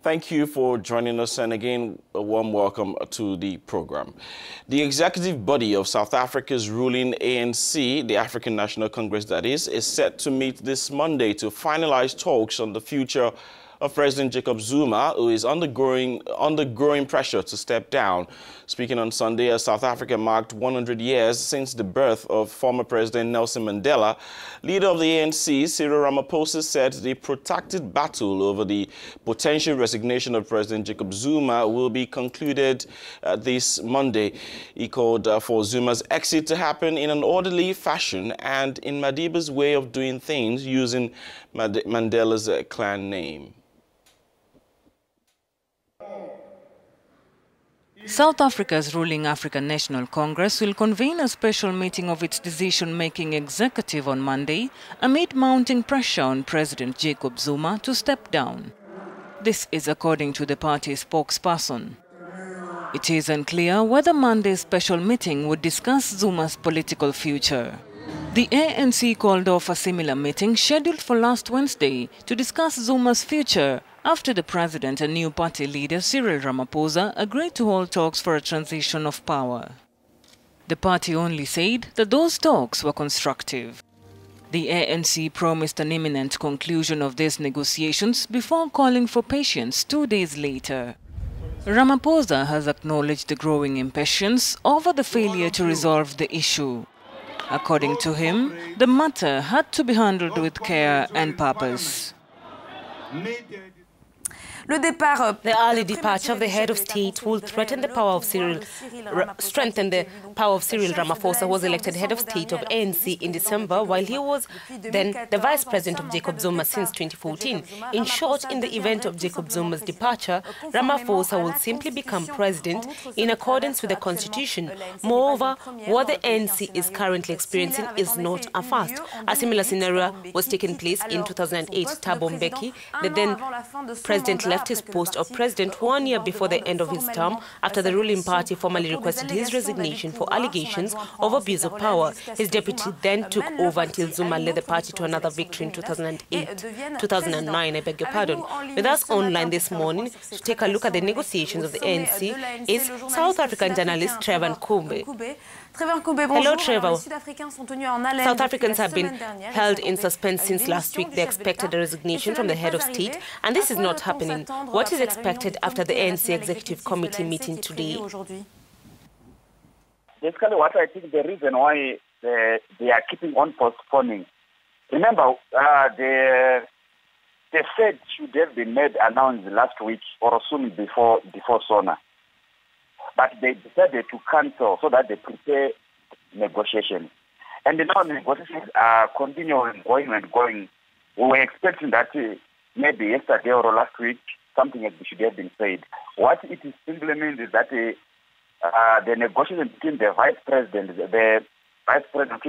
Thank you for joining us, and again, a warm welcome to the program. The executive body of South Africa's ruling ANC, the African National Congress that is set to meet this Monday to finalize talks on the future of President Jacob Zuma, who is under growing pressure to step down. Speaking on Sunday, as South Africa marked 100 years since the birth of former President Nelson Mandela, leader of the ANC, Cyril Ramaphosa, said the protracted battle over the potential resignation of President Jacob Zuma will be concluded this Monday. He called for Zuma's exit to happen in an orderly fashion and in Madiba's way of doing things, using Mandela's clan name. South Africa's ruling African National Congress will convene a special meeting of its decision-making executive on Monday amid mounting pressure on President Jacob Zuma to step down. This is according to the party's spokesperson. It is unclear whether Monday's special meeting would discuss Zuma's political future. The ANC called off a similar meeting scheduled for last Wednesday to discuss Zuma's future after the president and new party leader Cyril Ramaphosa agreed to hold talks for a transition of power. The party only said that those talks were constructive. The ANC promised an imminent conclusion of these negotiations before calling for patience 2 days later. Ramaphosa has acknowledged the growing impatience over the failure to resolve the issue. According to him, the matter had to be handled with care and purpose. The early departure of the head of state will strengthen the power of Cyril Ramaphosa, who was elected head of state of ANC in December, while he was then the vice president of Jacob Zuma since 2014. In short, in the event of Jacob Zuma's departure, Ramaphosa will simply become president in accordance with the constitution. Moreover, what the ANC is currently experiencing is not a first. A similar scenario was taking place in 2008. Thabo Mbeki, the then president, left his post of president 1 year before the end of his term after the ruling party formally requested his resignation for allegations of abuse of power. His deputy then took over until Zuma led the party to another victory in 2009, I beg your pardon. With us online this morning to take a look at the negotiations of the ANC is South African journalist Trevor Nkube. Hello, Trevor. South Africans have been held in suspense since last week. They expected a resignation from the head of state, and this is not happening. What is expected after the ANC Executive Committee meeting today? Basically, what I think the reason why they are keeping on postponing. Remember, the Fed should have been announced last week or soon before SONA. But they decided to cancel so that they prepare negotiations. And now negotiations are continuing, going. We were expecting that maybe yesterday or last week, something should have been said. What it is simply means is that the negotiation between the vice president,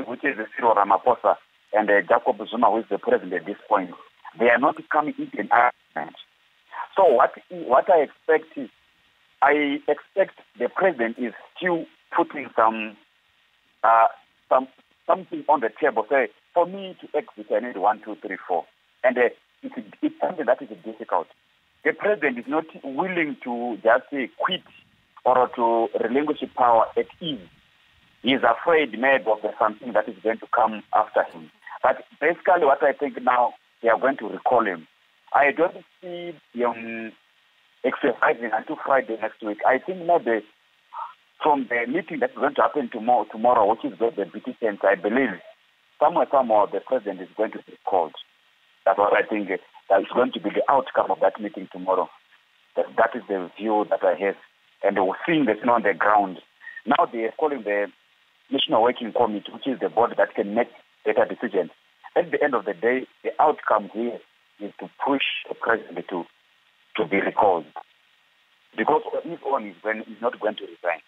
which is Cyril Ramaphosa, and Jacob Zuma, who is the president at this point, they are not coming into an agreement. So what I expect is, the president is still putting something on the table. Say, for me to exit, I need 1, 2, 3, 4. And it's something that is difficult. The president is not willing to just quit or to relinquish power at ease. He is afraid maybe of something that is going to come after him. But basically what I think now, they are going to recall him. I don't see exercising until Friday next week. I think maybe from the meeting that's going to happen tomorrow, which is the BT Center, I believe somewhere the president is going to be called. That's what I think that is going to be the outcome of that meeting tomorrow. That is the view that I have. And we're seeing this on the ground. Now they are calling the National Working Committee, which is the body that can make better decisions. At the end of the day, the outcome here is to push the president to be recalled. Because if one is not going to resign.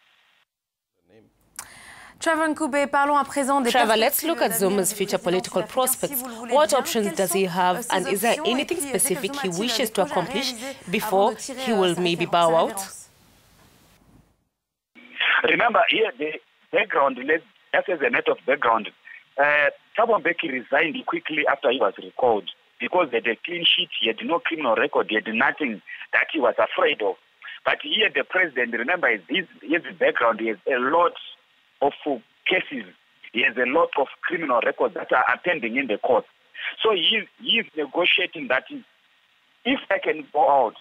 Trevor, let's look at Zuma's future political prospects. What options does he have, and is there anything specific he wishes to accomplish before he will maybe bow out? Remember, here the background, as a matter of background, Thabo Mbeki resigned quickly after he was recalled because he had a clean sheet, he had no criminal record, he had nothing. that he was afraid of. But here the president, remember, his background, he has a lot of cases. He has a lot of criminal records that are pending in the court. So he is negotiating that if I can go out,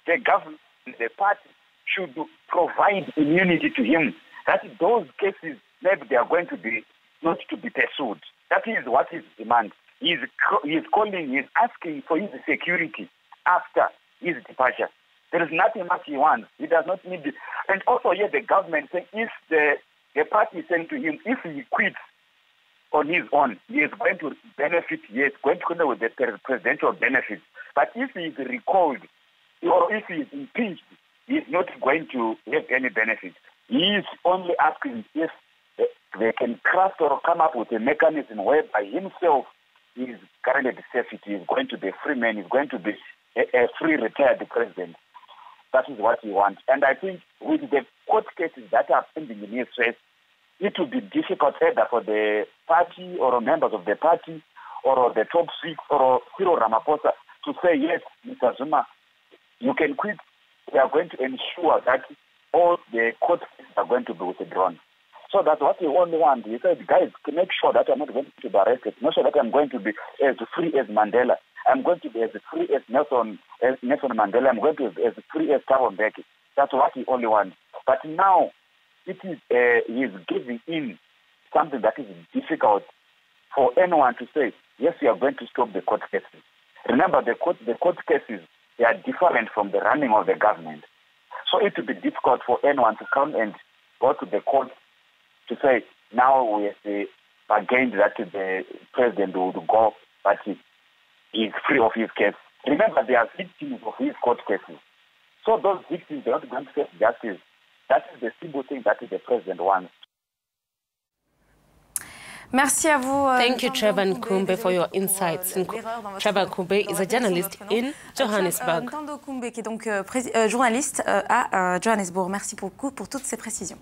the government, the party should provide immunity to him. That those cases, maybe they are going to be not to be pursued. That is what his demand. He is asking for his security after his departure. There is nothing much he wants. He does not need it. And also here the government saying if the party is saying to him, if he quits on his own, he is going to benefit, he is going to come with the presidential benefits. But if he is recalled or if he is impeached, he is not going to have any benefit. He is only asking if they can craft or come up with a mechanism whereby himself is currently safety. He is going to be a free man. He is going to be a free retired president. That is what he wants. And I think with the court cases that are pending in his case, it will be difficult either for the party or members of the party or the top six or Cyril Ramaphosa to say, yes, Mr. Zuma, you can quit. We are going to ensure that all the court cases are going to be withdrawn. So that's what we only want. He said, guys, make sure that I'm not going to be arrested. Make sure that I'm going to be as free as Mandela. I'm going to be as free as Nelson Mandela. I'm going to be as free as Thabo Mbeki. That's what he only wants. But now, he is giving in something that is difficult for anyone to say, yes, we are going to stop the court cases. Remember, the court cases, they are different from the running of the government. So it will be difficult for anyone to come and go to the court to say, now we have again that the president would go, but he is free of his case. Remember, they are victims of his court cases. So those victims, they are not going to face justice. That is the simple thing that the president wants. Merci à vous. Thank you, Trevor Nkumbe, for your insights. Trevor Nkumbe is a journalist in Johannesburg. Nkumbe, qui est donc journaliste à Johannesburg. Merci beaucoup pour toutes ces précisions.